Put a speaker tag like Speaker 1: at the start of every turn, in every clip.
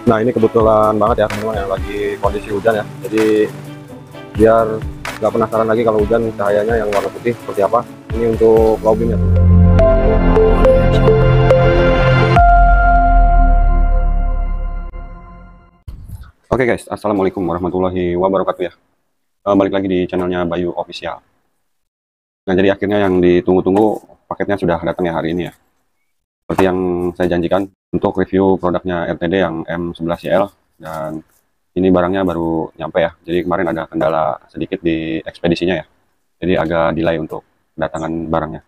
Speaker 1: Nah, ini kebetulan banget ya teman-teman, yang lagi kondisi hujan ya. Jadi biar nggak penasaran lagi kalau hujan cahayanya yang warna putih seperti apa. Ini untuk low beam ya teman. Oke guys, assalamualaikum warahmatullahi wabarakatuh ya. Balik lagi di channelnya Bayu Official. Nah, jadi akhirnya yang ditunggu-tunggu paketnya sudah datang ya hari ini ya. Seperti yang saya janjikan untuk review produknya RTD yang M11YL, dan ini barangnya baru nyampe ya. Jadi kemarin ada kendala sedikit di ekspedisinya ya. Jadi agak delay untuk kedatangan barangnya.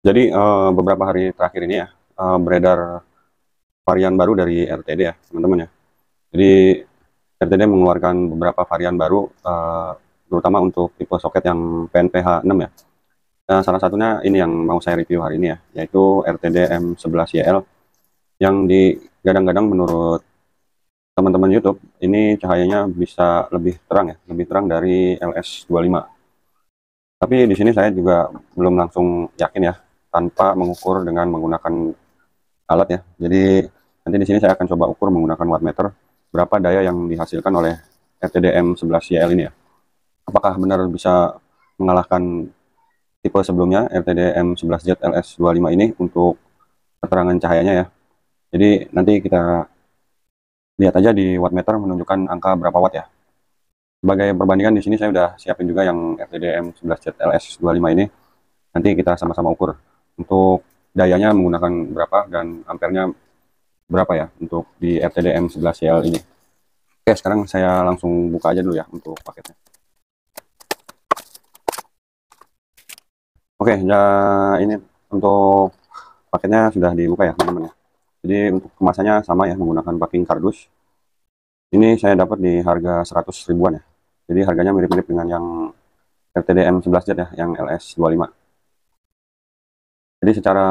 Speaker 1: Jadi beberapa hari terakhir ini ya beredar varian baru dari RTD ya teman-teman ya. Jadi RTD mengeluarkan beberapa varian baru, terutama untuk tipe soket yang PNPH 6 ya. Nah, salah satunya ini yang mau saya review hari ini ya, yaitu RTD M11YL yang digadang-gadang menurut teman-teman YouTube ini cahayanya bisa lebih terang ya, lebih terang dari LS25. Tapi di sini saya juga belum langsung yakin ya, tanpa mengukur dengan menggunakan alat ya. Jadi nanti di sini saya akan coba ukur menggunakan wattmeter berapa daya yang dihasilkan oleh RTD M11YL ini ya. Apakah benar bisa mengalahkan tipe sebelumnya RTD M11Z LS25 ini untuk keterangan cahayanya ya. Jadi nanti kita lihat aja di wattmeter menunjukkan angka berapa watt ya. Sebagai perbandingan di sini saya udah siapin juga yang RTD M11Z LS25 ini. Nanti kita sama-sama ukur untuk dayanya menggunakan berapa dan ampernya berapa ya untuk di RTD M11YL ini. Oke, sekarang saya langsung buka aja dulu ya untuk paketnya. Oke, ya ini untuk paketnya sudah dibuka ya teman-teman ya. Jadi untuk kemasannya sama ya, menggunakan packing kardus. Ini saya dapat di harga 100 ribuan ya. Jadi harganya mirip-mirip dengan yang RTD M11Z ya, yang LS25. Jadi secara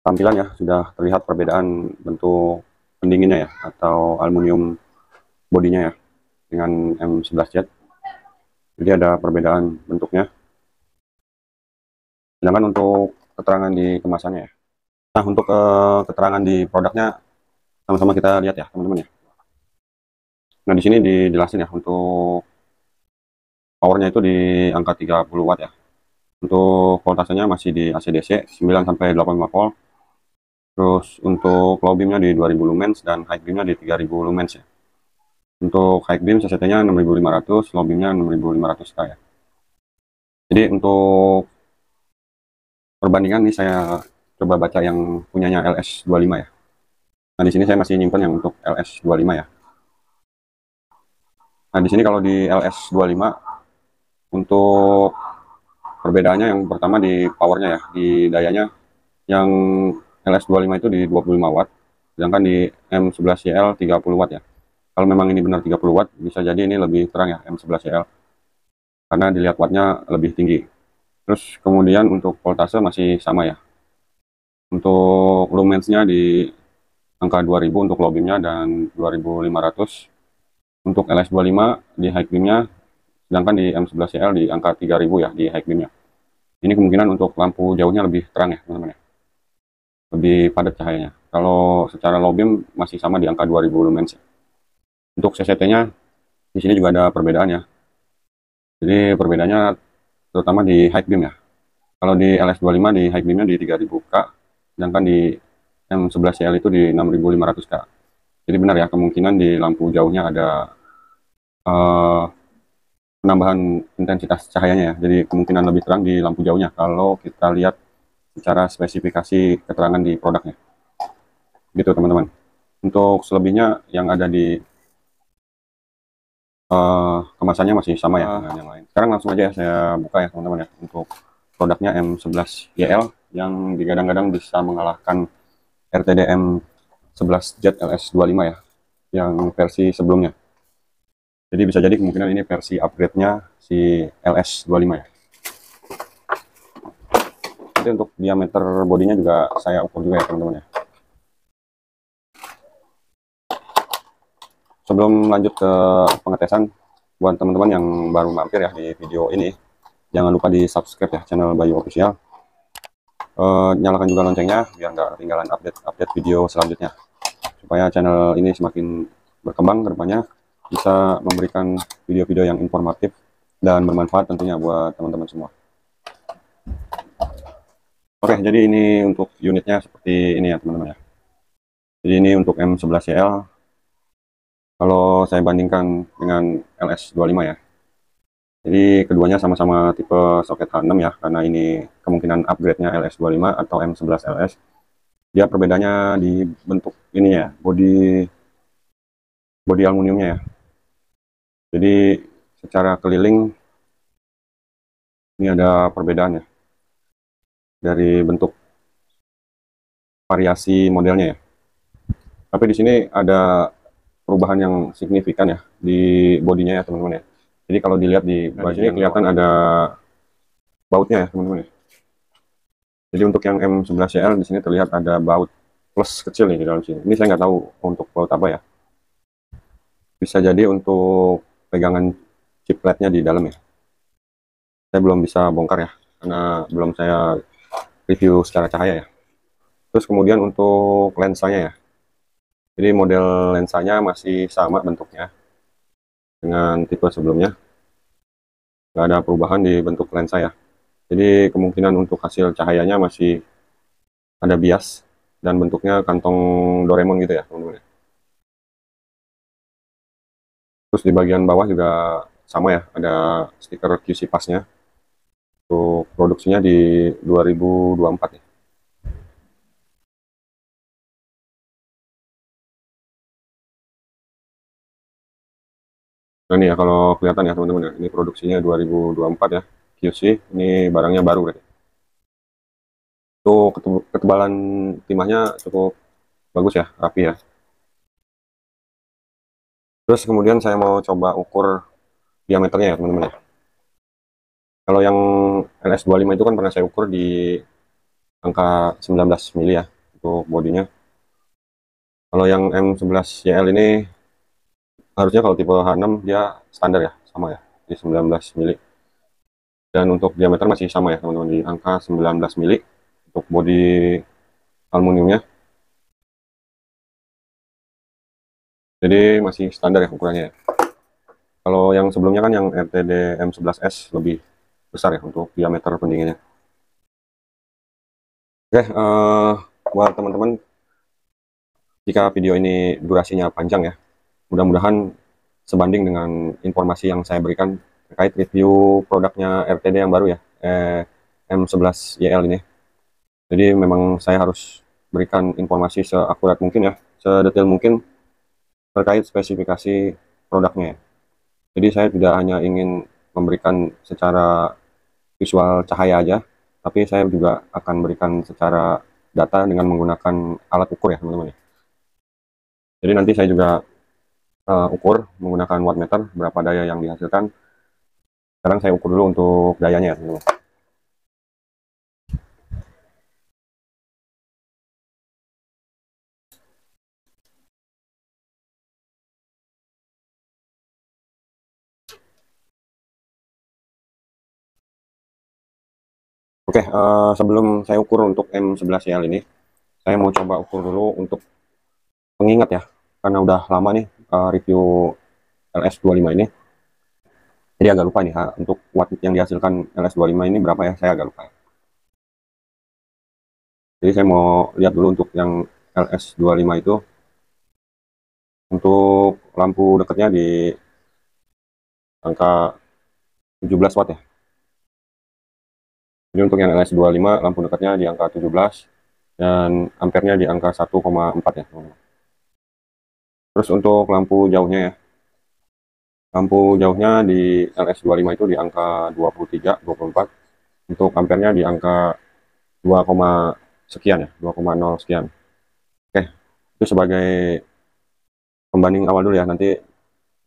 Speaker 1: tampilan ya sudah terlihat perbedaan bentuk pendinginnya ya, atau aluminium bodinya ya dengan M11Z. Jadi ada perbedaan bentuknya. Sedangkan untuk keterangan di kemasannya ya. Nah, untuk keterangan di produknya sama-sama kita lihat ya teman-teman ya. Nah, di sini dijelasin ya untuk powernya itu di angka 30 watt ya. Untuk voltasenya masih di AC/DC 9 sampai 85 volt. Terus untuk low beamnya di 2000 lumens dan high beamnya di 3000 lumens ya. Untuk high beam CCT-nya 6500, low beamnya 6500 K ya. Jadi untuk perbandingan nih saya coba baca yang punyanya LS25 ya. Nah, di sini saya masih nyimpen yang untuk LS25 ya. Nah, di sini kalau di LS25 untuk perbedaannya yang pertama di powernya ya, di dayanya yang LS25 itu di 25 watt, sedangkan di M11YL 30 watt ya. Kalau memang ini benar 30 watt, bisa jadi ini lebih terang ya M11YL, karena dilihat wattnya lebih tinggi. Terus kemudian untuk voltase masih sama ya. Untuk lumensnya di angka 2000 untuk low beamnya dan 2500 untuk LS25 di high beamnya, sedangkan di M11YL di angka 3000 ya di high beamnya. Ini kemungkinan untuk lampu jauhnya lebih terang ya teman-teman ya, lebih padat cahayanya. Kalau secara low beam masih sama di angka 2000 lumens ya. Untuk CCT-nya di sini juga ada perbedaan ya. Jadi perbedaannya terutama di high beam ya. Kalau di LS25 di high beamnya di 3000 K, sedangkan di M11YL itu di 6500 K. Jadi benar ya, kemungkinan di lampu jauhnya ada penambahan intensitas cahayanya ya. Jadi kemungkinan lebih terang di lampu jauhnya kalau kita lihat secara spesifikasi keterangan di produknya. Gitu teman-teman. Untuk selebihnya yang ada di kemasannya masih sama ya dengan yang lain. Sekarang langsung aja saya buka ya teman-teman ya, untuk produknya M11YL yang digadang-gadang bisa mengalahkan RTD M11Z LS25 ya, yang versi sebelumnya. Jadi bisa jadi kemungkinan ini versi upgrade-nya si LS25 ya. Nanti untuk diameter bodinya juga saya ukur juga ya teman-teman ya. Sebelum lanjut ke pengetesan, buat teman-teman yang baru mampir ya di video ini, jangan lupa di subscribe ya channel Bayu Official. Nyalakan juga loncengnya biar nggak ketinggalan update video selanjutnya, supaya channel ini semakin berkembang ke depannya, bisa memberikan video-video yang informatif dan bermanfaat tentunya buat teman-teman semua. Oke, jadi ini untuk unitnya seperti ini ya teman-teman ya. Jadi ini untuk M11CL, kalau saya bandingkan dengan LS25 ya. Jadi keduanya sama-sama tipe soket H6 ya, karena ini kemungkinan upgrade-nya LS25 atau M11LS. Dia perbedaannya di bentuk ini ya, bodi aluminiumnya ya. Jadi secara keliling ini ada perbedaan ya, dari bentuk variasi modelnya ya. Tapi di sini ada perubahan yang signifikan ya di bodinya ya teman-teman ya. Jadi kalau dilihat di bagian sini kelihatan ada bautnya ya teman-teman ya. Jadi untuk yang M11CL di sini terlihat ada baut plus kecil nih di dalam sini. Ini saya nggak tahu untuk baut apa ya. Bisa jadi untuk pegangan chipletnya di dalam ya. Saya belum bisa bongkar ya, karena belum saya review secara cahaya ya. Terus kemudian untuk lensanya ya. Jadi model lensanya masih sama bentuknya dengan tipe sebelumnya. Nggak ada perubahan di bentuk lensa ya. Jadi kemungkinan untuk hasil cahayanya masih ada bias dan bentuknya kantong Doraemon gitu ya teman-teman. Terus di bagian bawah juga sama ya, ada stiker QC Pass-nya. Untuk produksinya di 2024 ya. Nah ini ya kalau kelihatan ya teman-teman ya, ini produksinya 2024 ya, QC, ini barangnya baru berarti. Untuk ketebalan timahnya cukup bagus ya, rapi ya. Terus kemudian saya mau coba ukur diameternya ya teman-teman ya. Kalau yang LS25 itu kan pernah saya ukur di angka 19 mili ya untuk bodinya. Kalau yang M11YL ini harusnya kalau tipe H6 dia standar ya, sama ya, di 19 mili. Dan untuk diameter masih sama ya teman-teman, di angka 19 mili untuk bodi aluminiumnya. Jadi masih standar ya ukurannya ya. Kalau yang sebelumnya kan yang RTD M11S lebih besar ya untuk diameter pendinginnya. Oke, buat teman-teman, jika video ini durasinya panjang ya, mudah-mudahan sebanding dengan informasi yang saya berikan terkait review produknya RTD yang baru ya, M11YL ini. Jadi memang saya harus berikan informasi seakurat mungkin ya, sedetail mungkin terkait spesifikasi produknya ya. Jadi saya tidak hanya ingin memberikan secara visual cahaya aja, tapi saya juga akan berikan secara data dengan menggunakan alat ukur ya teman-teman ya. Jadi nanti saya juga ukur menggunakan wattmeter berapa daya yang dihasilkan. Sekarang saya ukur dulu untuk dayanya ya teman-teman. Oke, sebelum saya ukur untuk M11YL ini, saya mau coba ukur dulu untuk pengingat ya, karena udah lama nih review LS25 ini. Jadi agak lupa nih untuk watt yang dihasilkan LS25 ini berapa ya, saya agak lupa. Jadi saya mau lihat dulu untuk yang LS25 itu, untuk lampu dekatnya di angka 17 watt ya. Jadi untuk yang LS25 lampu dekatnya di angka 17 dan ampernya di angka 1,4 ya teman-teman. Terus untuk lampu jauhnya ya, lampu jauhnya di LS25 itu di angka 23, 24. Untuk ampernya di angka 2, sekian ya, 2,0 sekian. Oke, itu sebagai pembanding awal dulu ya, nanti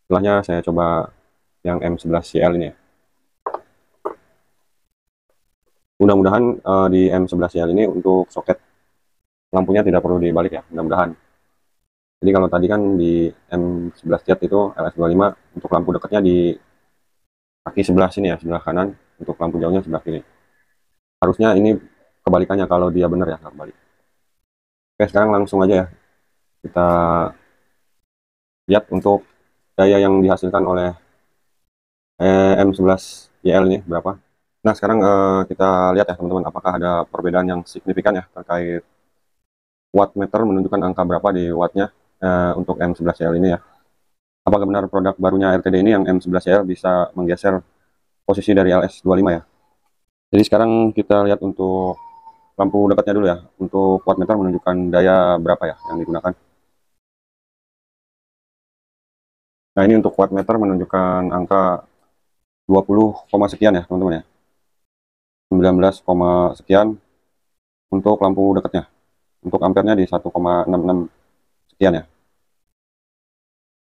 Speaker 1: setelahnya saya coba yang M11CL ini ya. Mudah-mudahan di M11CL ini untuk soket lampunya tidak perlu dibalik ya, mudah-mudahan. Jadi kalau tadi kan di M11Z itu LS25 untuk lampu dekatnya di kaki sebelah sini ya, sebelah kanan, untuk lampu jauhnya sebelah kiri. Harusnya ini kebalikannya kalau dia benar ya, nggak kebalik. Oke, sekarang langsung aja ya kita lihat untuk daya yang dihasilkan oleh M11YL ini berapa. Nah, sekarang kita lihat ya teman-teman, apakah ada perbedaan yang signifikan ya terkait wattmeter menunjukkan angka berapa di wattnya untuk M11YL ini ya. Apakah benar produk barunya RTD ini yang M11YL bisa menggeser posisi dari LS25 ya. Jadi sekarang kita lihat untuk lampu dekatnya dulu ya. Untuk wattmeter menunjukkan daya berapa ya yang digunakan. Nah, ini untuk wattmeter menunjukkan angka 20, sekian ya teman-teman ya. 19, sekian untuk lampu dekatnya. Untuk ampernya di 1,66 sekian ya.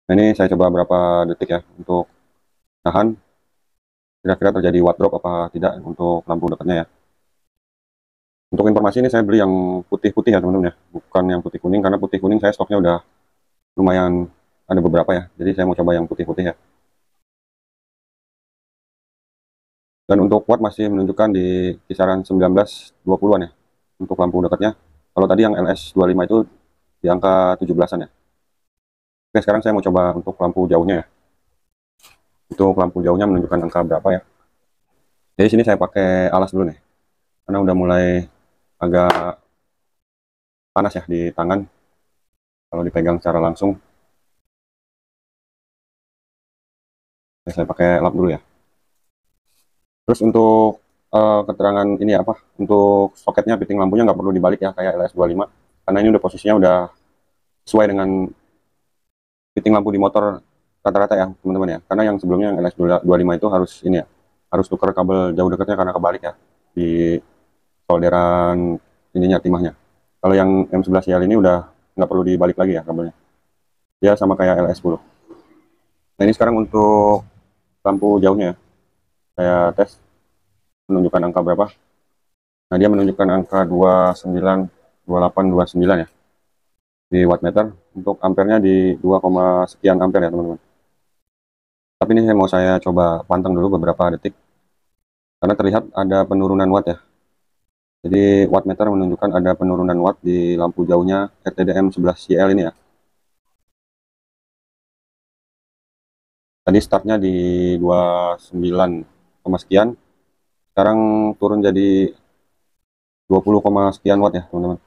Speaker 1: Nah, ini saya coba berapa detik ya untuk nahan. Kira-kira terjadi watt drop apa tidak untuk lampu dekatnya ya. Untuk informasi ini saya beli yang putih-putih ya teman-teman ya. Bukan yang putih kuning, karena putih kuning saya stoknya udah lumayan ada beberapa ya. Jadi saya mau coba yang putih-putih ya. Dan untuk watt masih menunjukkan di kisaran 19-20-an ya untuk lampu dekatnya. Kalau tadi yang LS25 itu di angka 17-an ya. Oke, sekarang saya mau coba untuk lampu jauhnya ya. Untuk lampu jauhnya menunjukkan angka berapa ya. Jadi sini saya pakai alas dulu nih. Karena udah mulai agak panas ya di tangan kalau dipegang secara langsung. Oke, saya pakai lap dulu ya. Terus untuk keterangan ini apa? Untuk soketnya, fitting lampunya nggak perlu dibalik ya kayak LS25. Karena ini udah posisinya udah sesuai dengan fitting lampu di motor rata-rata ya teman-teman ya. Karena yang sebelumnya yang LS25 itu harus ini ya, harus tukar kabel jauh dekatnya karena kebalik ya di solderan ininya, timahnya. Kalau yang M11YL ini udah nggak perlu dibalik lagi ya kabelnya. Dia sama kayak LS10. Nah, ini sekarang untuk lampu jauhnya ya. Saya tes menunjukkan angka berapa. Nah, dia menunjukkan angka 29, 28, 29 ya di wattmeter. Untuk ampernya di 2, sekian ampere ya teman-teman. Tapi ini saya coba pantang dulu beberapa detik karena terlihat ada penurunan watt ya. Jadi wattmeter menunjukkan ada penurunan watt di lampu jauhnya RTDM 11YL ini ya. Tadi startnya di 29, sekian. Sekarang turun jadi 20, sekian watt ya teman-teman.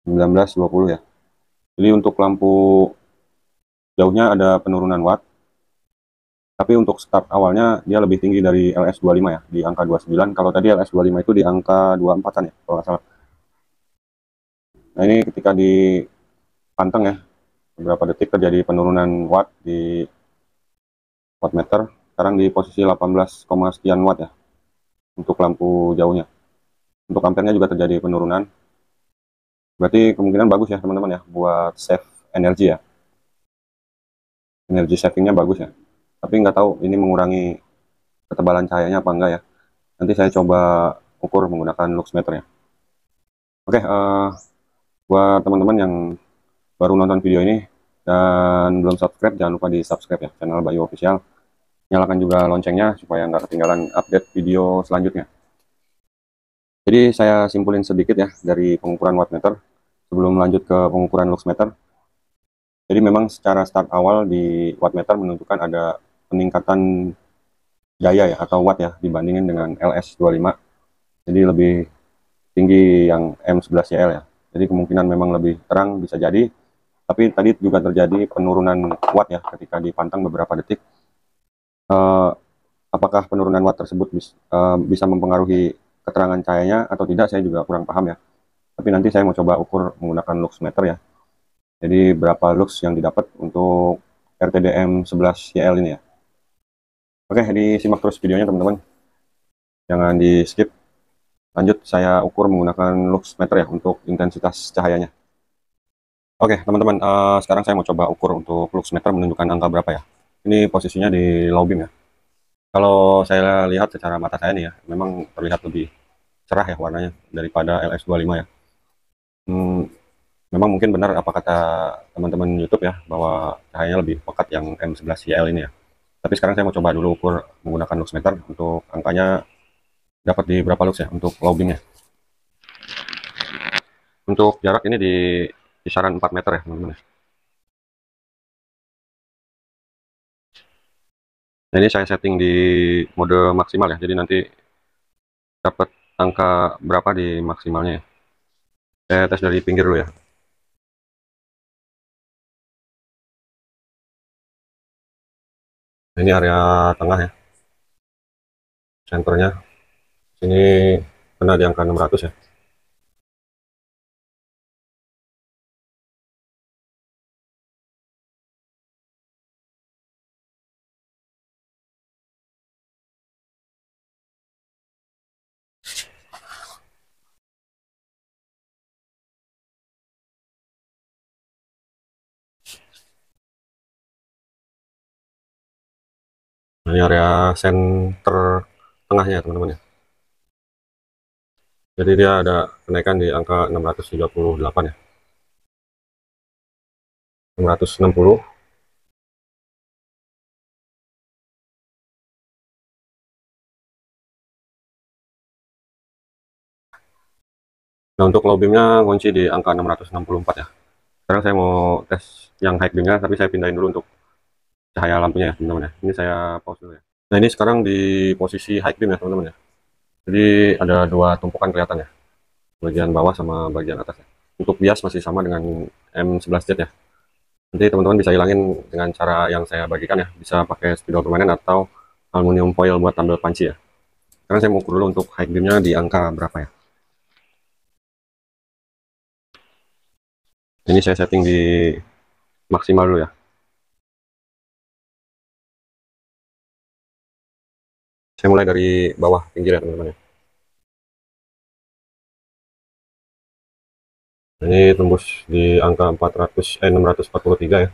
Speaker 1: 19, 20 ya. Jadi untuk lampu jauhnya ada penurunan watt. Tapi untuk start awalnya dia lebih tinggi dari LS25 ya, di angka 29. Kalau tadi LS25 itu di angka 24-an ya, kalau nggak salah. Nah, ini ketika dipanteng ya, beberapa detik terjadi penurunan watt di wattmeter. Sekarang di posisi 18, sekian watt ya, untuk lampu jauhnya. Untuk ampernya juga terjadi penurunan. Berarti kemungkinan bagus ya teman-teman ya, buat save energi ya. Energi savingnya bagus ya. Tapi nggak tahu ini mengurangi ketebalan cahayanya apa enggak ya. Nanti saya coba ukur menggunakan luxmeter ya. Oke, buat teman-teman yang baru nonton video ini dan belum subscribe, jangan lupa di subscribe ya channel Bayu Official. Nyalakan juga loncengnya supaya nggak ketinggalan update video selanjutnya. Jadi saya simpulin sedikit ya dari pengukuran wattmeter sebelum lanjut ke pengukuran luxmeter. Jadi memang secara start awal di wattmeter menunjukkan ada peningkatan daya ya atau watt ya dibandingin dengan LS25. Jadi lebih tinggi yang M11YL ya. Jadi kemungkinan memang lebih terang bisa jadi. Tapi tadi juga terjadi penurunan watt ya ketika dipantang beberapa detik. Apakah penurunan watt tersebut bisa mempengaruhi keterangan cahayanya atau tidak, saya juga kurang paham ya. Tapi nanti saya mau coba ukur menggunakan luxmeter ya. Jadi berapa lux yang didapat untuk RTDM 11YL ini ya. Oke, disimak terus videonya teman-teman. Jangan di skip. Lanjut saya ukur menggunakan luxmeter ya untuk intensitas cahayanya. Oke teman-teman, sekarang saya mau coba ukur untuk luxmeter menunjukkan angka berapa ya. Ini posisinya di low beam ya. Kalau saya lihat secara mata saya nih ya, memang terlihat lebih cerah ya warnanya daripada LS25 ya. Memang mungkin benar apa kata teman-teman YouTube ya, bahwa cahayanya lebih pekat yang M11YL ini ya. Tapi sekarang saya mau coba dulu ukur menggunakan luxmeter untuk angkanya dapat di berapa lux ya untuk low beamnya. Untuk jarak ini di kisaran 4 meter ya teman-teman. Nah, ini saya setting di mode maksimal ya, jadi nanti dapat angka berapa di maksimalnya ya. Saya tes dari pinggir dulu ya. Nah, ini area tengah ya, senternya. Sini kena di angka 600 ya. Nah, ini area center tengahnya ya teman-teman ya. Jadi dia ada kenaikan di angka 638 ya. 660. Nah, untuk low beamnya kunci di angka 664 ya. Sekarang saya mau tes yang high beamnya, tapi saya pindahin dulu untuk cahaya lampunya ya teman-teman ya. Ini saya pause dulu ya. Nah, ini sekarang di posisi high beam ya teman-teman ya. Jadi ada dua tumpukan kelihatan ya, bagian bawah sama bagian atas ya. Untuk bias masih sama dengan M11 jet ya. Nanti teman-teman bisa hilangin dengan cara yang saya bagikan ya, bisa pakai spidol permanen atau aluminium foil buat tambal panci ya. Sekarang saya mau ukur dulu untuk high beamnya di angka berapa ya. Ini saya setting di maksimal dulu ya. Saya mulai dari bawah pinggir ya teman-teman ya. Ini tembus di angka 643 ya.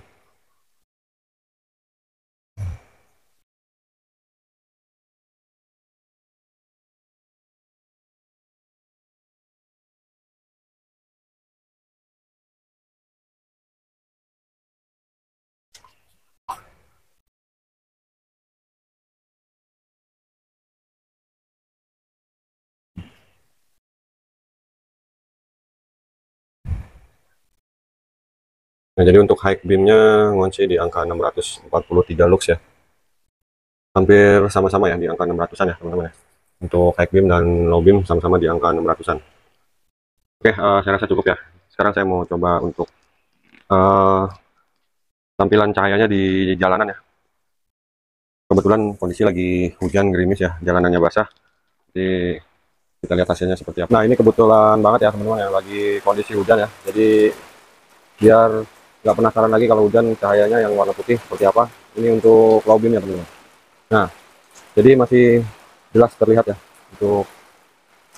Speaker 1: Nah, jadi untuk high beamnya ngunci di angka 643 lux ya. Hampir sama-sama ya di angka 600-an ya teman-teman ya. Untuk high beam dan low beam sama-sama di angka 600-an. Oke, saya rasa cukup ya. Sekarang saya mau coba untuk eh, tampilan cahayanya di jalanan ya. Kebetulan kondisi lagi hujan gerimis ya, jalanannya basah. Jadi kita lihat hasilnya seperti apa. Nah, ini kebetulan banget ya teman-teman ya, lagi kondisi hujan ya. Jadi biar nggak penasaran lagi kalau hujan cahayanya yang warna putih seperti apa. Ini untuk low beam ya teman-teman. Nah, jadi masih jelas terlihat ya. Untuk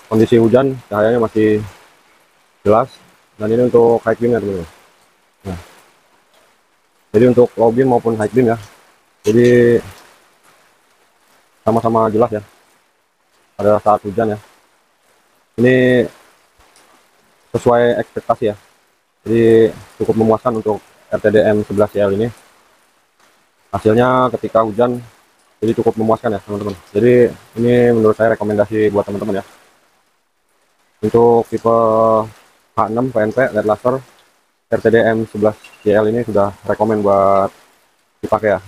Speaker 1: kondisi hujan cahayanya masih jelas. Dan ini untuk high beam ya teman-teman. Nah, jadi untuk low beam maupun high beam ya, jadi sama-sama jelas ya pada saat hujan ya. Ini sesuai ekspektasi ya. Jadi cukup memuaskan untuk RTDM 11CL ini. Hasilnya ketika hujan jadi cukup memuaskan ya teman-teman. Jadi ini menurut saya rekomendasi buat teman-teman ya. Untuk tipe H6 PNP LED laser RTDM 11CL ini sudah rekomend buat dipakai ya.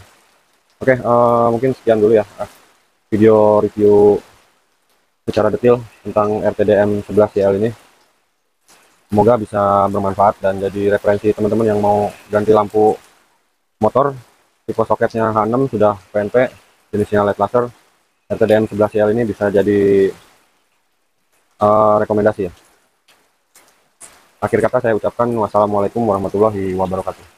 Speaker 1: Oke, mungkin sekian dulu ya video review secara detail tentang RTDM 11CL ini. Semoga bisa bermanfaat dan jadi referensi teman-teman yang mau ganti lampu motor. Tipe soketnya H6 sudah PNP, jenisnya LED laser. RTDM 11CL ini bisa jadi rekomendasi ya. Akhir kata saya ucapkan wassalamualaikum warahmatullahi wabarakatuh.